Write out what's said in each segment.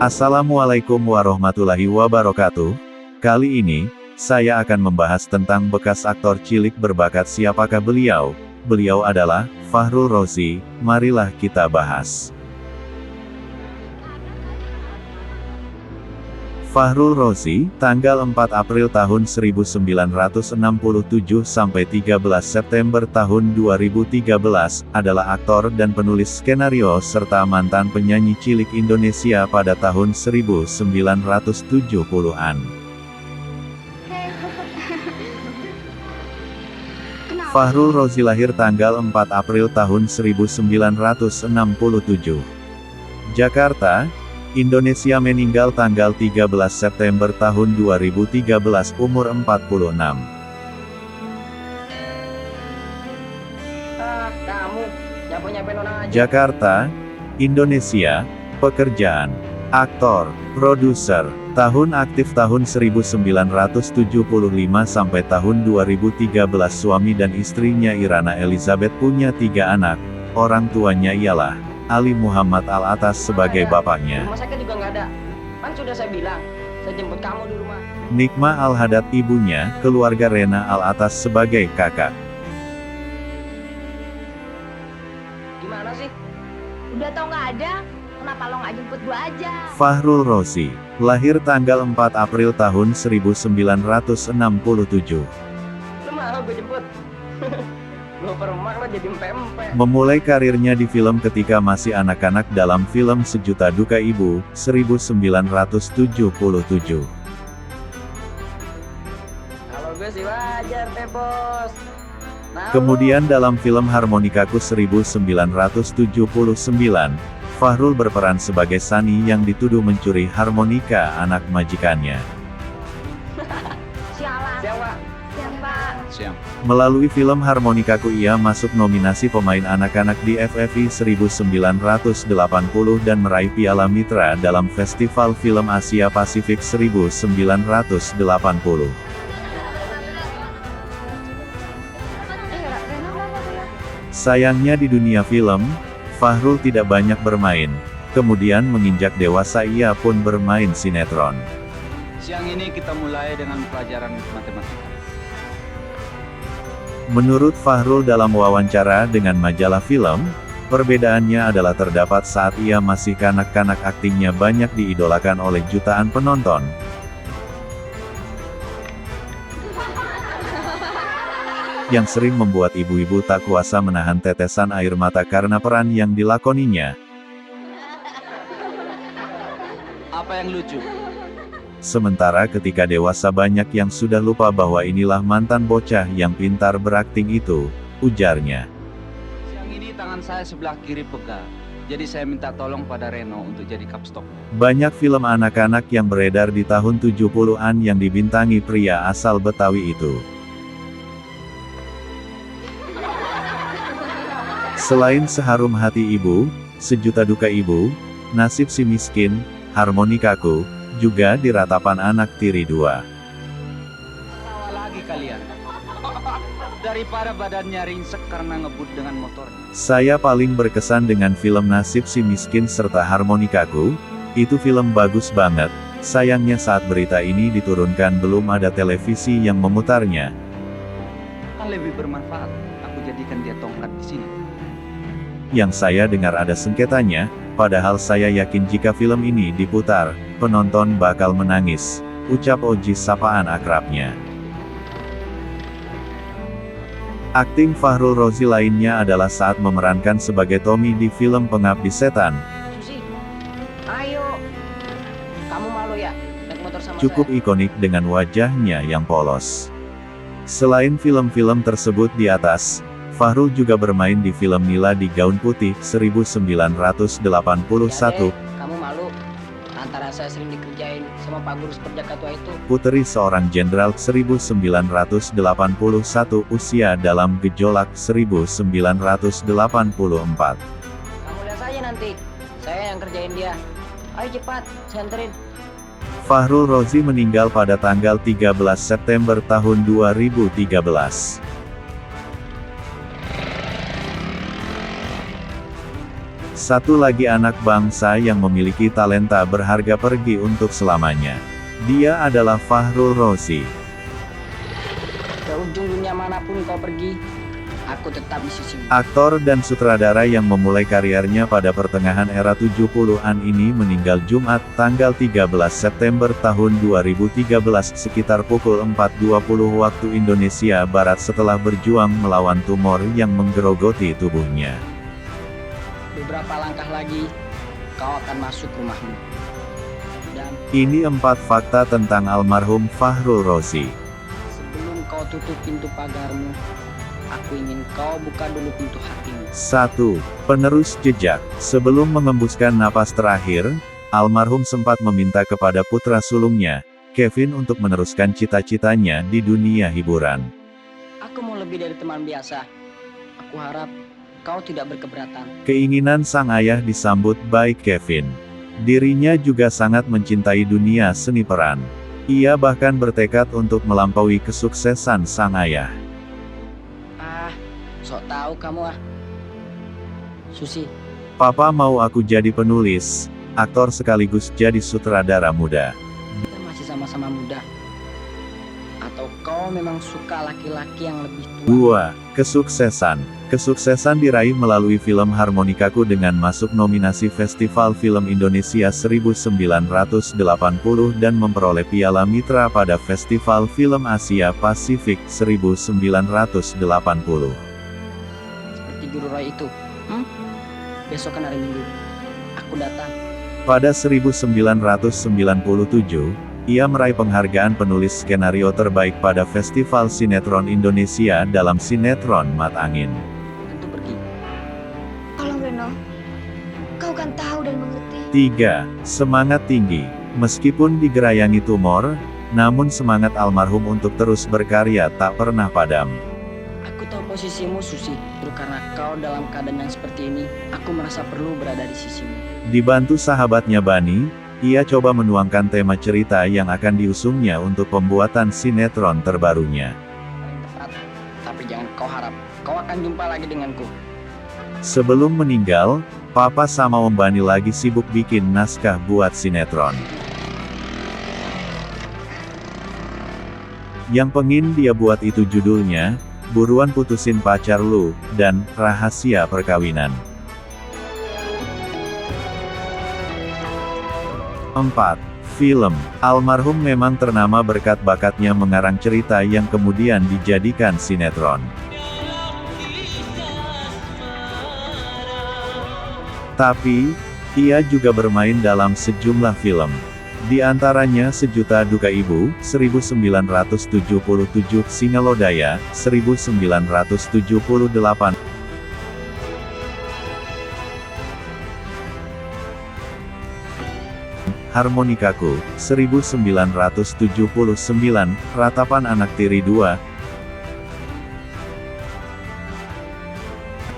Assalamualaikum warahmatullahi wabarakatuh. Kali ini, saya akan membahas tentang bekas aktor cilik berbakat. Siapakah beliau? Beliau adalah Fahrul Razi. Marilah kita bahas. Fahrul Razi, tanggal 4 April tahun 1967 sampai 13 September tahun 2013, adalah aktor dan penulis skenario serta mantan penyanyi cilik Indonesia pada tahun 1970-an. Fahrul Razi lahir tanggal 4 April tahun 1967. Jakarta, Indonesia. Meninggal tanggal 13 September tahun 2013, umur 46. Jakarta, Indonesia. Pekerjaan: aktor, produser. Tahun aktif tahun 1975 sampai tahun 2013. Suami dan istrinya Irana Elizabeth punya 3 anak. Orang tuanya ialah Ali Muhammad Al-Atas sebagai bapaknya. Rumah sakit juga nggak ada. Kan sudah saya bilang, saya jemput kamu di rumah. Nikmah Al-Hadad ibunya, keluarga Rena Al-Atas sebagai kakak. Gimana sih? Udah tau nggak ada, kenapa lo nggak jemput gua aja? Fahrul Razi, lahir tanggal 4 April tahun 1967. Lu mau gue jemput? Lu permak lo jadi empe-empe. Memulai karirnya di film ketika masih anak-anak dalam film Sejuta Duka Ibu, 1977. Kalau gue sih wajar teh bos. Nah, Kemudian dalam film Harmonikaku 1979, Fahrul berperan sebagai Sani yang dituduh mencuri harmonika anak majikannya. Sialan. siapa? Siapa? Melalui film Harmonikaku ia masuk nominasi pemain anak-anak di FFI 1980 dan meraih Piala Mitra dalam Festival Film Asia Pasifik 1980. Sayangnya di dunia film, Fahrul tidak banyak bermain. Kemudian menginjak dewasa ia pun bermain sinetron. Siang ini kita mulai dengan pelajaran matematika. Menurut Fahrul dalam wawancara dengan majalah film, perbedaannya adalah terdapat saat ia masih kanak-kanak aktingnya banyak diidolakan oleh jutaan penonton. Yang sering membuat ibu-ibu tak kuasa menahan tetesan air mata karena peran yang dilakoninya. Apa yang lucu? Sementara ketika dewasa banyak yang sudah lupa bahwa inilah mantan bocah yang pintar berakting itu, ujarnya. Siang ini tangan saya sebelah kiri pegal. Jadi saya minta tolong pada Reno untuk jadi kapstok. Banyak film anak-anak yang beredar di tahun 70-an yang dibintangi pria asal Betawi itu. Selain Seharum Hati Ibu, Sejuta Duka Ibu, Nasib Si Miskin, Harmonikaku, juga di Ratapan Anak Tiri 2. Tawa lagi kalian. Daripada badannya ringsek karena ngebut dengan motor. Saya paling berkesan dengan film Nasib Si Miskin serta Harmonikaku. Itu film bagus banget. Sayangnya saat berita ini diturunkan belum ada televisi yang memutarnya. Kan lebih bermanfaat. Aku jadikan dia tongkat di sini. Yang saya dengar ada sengketanya, padahal saya yakin jika film ini diputar, penonton bakal menangis, ucap Oji sapaan akrabnya. Akting Fahrul Razi lainnya adalah saat memerankan sebagai Tommy di film Pengabdi Setan. Susi, ayo. Kamu malu ya naik motor sama Cukup saya? ikonik dengan wajahnya yang polos. Selain film-film tersebut di atas, Fahrul juga bermain di film Nila di Gaun Putih, 1981. Ya deh, kamu malu? Antara saya sering dikerjain sama Pak Guru Seperjaka tua itu. Putri seorang jenderal, 1981. Usia dalam gejolak, 1984. Kamu lihat saja nanti. Saya yang kerjain dia. Ayo cepat, saya anterin. Fahrul Razi meninggal pada tanggal 13 September tahun 2013. Satu lagi anak bangsa yang memiliki talenta berharga pergi untuk selamanya. Dia adalah Fahrul Razi. Ke ujung dunia manapun kau pergi, aku tetap di sisimu. Aktor dan sutradara yang memulai karirnya pada pertengahan era 70-an ini meninggal Jumat, tanggal 13 September tahun 2013 sekitar pukul 4.20 waktu Indonesia Barat setelah berjuang melawan tumor yang menggerogoti tubuhnya. Beberapa langkah lagi, kau akan masuk rumahmu. Dan Ini 4 fakta tentang almarhum Fahrul Razi. sebelum kau tutup pintu pagarmu, aku ingin kau buka dulu pintu hatimu. 1. Penerus jejak. Sebelum mengembuskan napas terakhir, almarhum sempat meminta kepada putra sulungnya, Kevin untuk meneruskan cita-citanya di dunia hiburan. Aku mau lebih dari teman biasa. Aku harap kau tidak berkeberatan. Keinginan sang ayah disambut baik Kevin. Dirinya juga sangat mencintai dunia seni peran. Ia bahkan bertekad untuk melampaui kesuksesan sang ayah. Ah, sok tahu kamu ah. Susi, Papa mau aku jadi penulis, aktor sekaligus jadi sutradara muda. kita masih sama-sama muda. Atau kau memang suka laki-laki yang lebih tua? 2. Kesuksesan. Kesuksesan diraih melalui film Harmonikaku dengan masuk nominasi Festival Film Indonesia 1980 dan memperoleh Piala Mitra pada Festival Film Asia Pasifik 1980. Seperti Guru Roy itu. Besok kan hari Minggu. Aku datang. Pada 1997, ia meraih penghargaan penulis skenario terbaik pada Festival Sinetron Indonesia dalam sinetron Mat Angin. Tentu pergi. Tolong Reno, kau kan tahu dan mengerti. 3. Semangat tinggi. Meskipun digerayangi tumor, namun semangat almarhum untuk terus berkarya tak pernah padam. Aku tahu posisimu, Susi. Karena kau dalam keadaan yang seperti ini, aku merasa perlu berada di sisimu. Dibantu sahabatnya Bani, ia coba menuangkan tema cerita yang akan diusungnya untuk pembuatan sinetron terbarunya. Paling tepat. Tapi jangan kau harap kau akan jumpa lagi denganku. Sebelum meninggal, Papa sama Om Bani lagi sibuk bikin naskah buat sinetron. Yang pengin dia buat itu judulnya, Buruan Putusin Pacar Lu, dan Rahasia Perkawinan. 4. Film. Almarhum memang ternama berkat bakatnya mengarang cerita yang kemudian dijadikan sinetron. Tapi, ia juga bermain dalam sejumlah film. Di antaranya Sejuta Duka Ibu, 1977, Singalodaya, 1978. Harmonikaku, 1979, Ratapan Anak Tiri 2,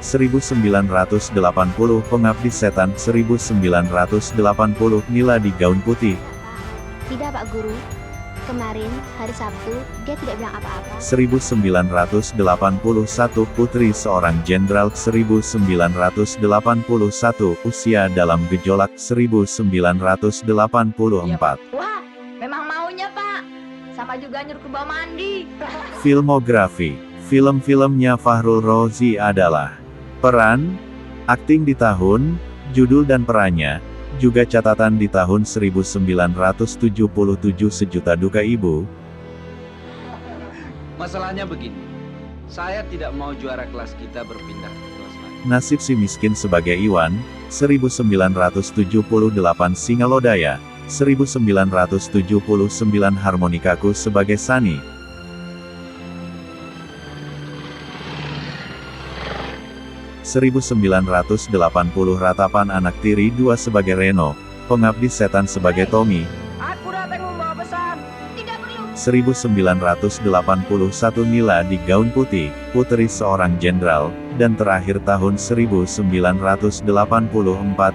1980, Pengabdi Setan, 1980, Nila di Gaun Putih, Tidak Pak Guru, kemarin hari Sabtu dia tidak bilang apa-apa. 1981, Putri Seorang Jenderal, 1981, Usia Dalam Gejolak, 1984. Wah, memang maunya Pak. Sama juga nyuruh ke bawah mandi. Filmografi. Film-filmnya Fahrul Razi adalah peran, akting di tahun, judul dan perannya, juga catatan di tahun 1977 Sejuta Duka Ibu. Masalahnya begini, saya tidak mau juara kelas kita berpindah ke kelas lain. Nasib si Miskin sebagai Iwan, 1978 Singalodaya, 1979 Harmonikaku sebagai Sani. 1980 Ratapan Anak Tiri 2 sebagai Reno, Pengabdi Setan sebagai Tommy. Aku datang membawa pesan. Tidak perlu. 1981 Nila di Gaun Putih, Putri Seorang Jenderal, dan terakhir tahun 1984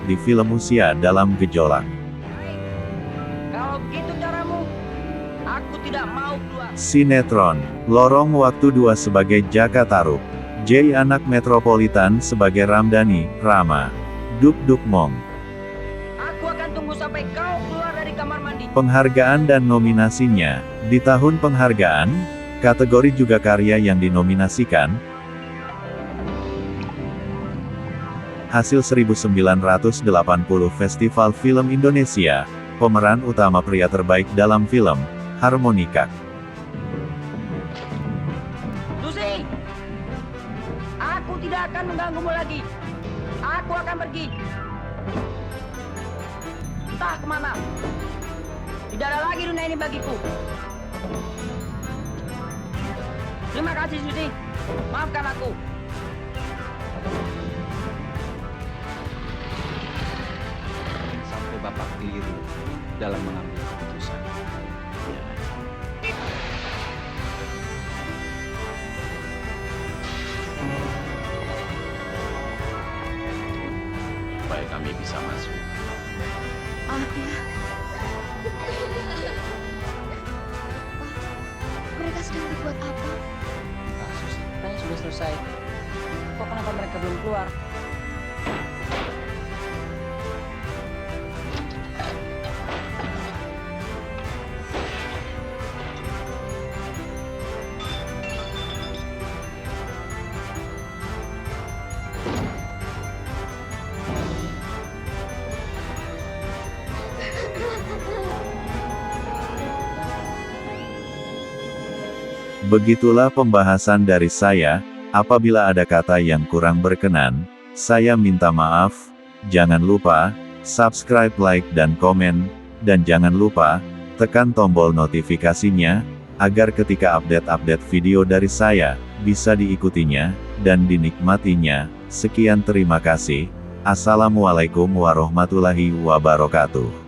di film Usia Dalam Gejolak. Kalau begitu caramu, aku tidak mau keluar. Sinetron, Lorong Waktu 2 sebagai Jaka Tarub, J. Anak Metropolitan sebagai Ramdhani, Rama, Duk Duk Mong. Aku akan tunggu sampai kau keluar dari kamar mandi. Penghargaan dan nominasinya. Di tahun penghargaan, kategori juga karya yang dinominasikan. Hasil 1980 Festival Film Indonesia. Pemeran utama pria terbaik dalam film, Harmonika. Susi! Aku tidak akan mengganggumu lagi. Aku akan pergi. Entah kemana. Tidak ada lagi dunia ini bagiku. Terima kasih, Susi. Maafkan aku. Sampai Bapak keliru dalam mengambil keputusan. Supaya kami bisa masuk. Maaf ya. Mereka sedang berbuat apa? Susi, tanya sudah selesai. Kok kenapa mereka belum keluar? Begitulah pembahasan dari saya. Apabila ada kata yang kurang berkenan, saya minta maaf. Jangan lupa subscribe, like, dan komen, dan jangan lupa tekan tombol notifikasinya agar ketika update-update video dari saya bisa diikutinya dan dinikmatinya. Sekian, terima kasih. Assalamualaikum warahmatullahi wabarakatuh.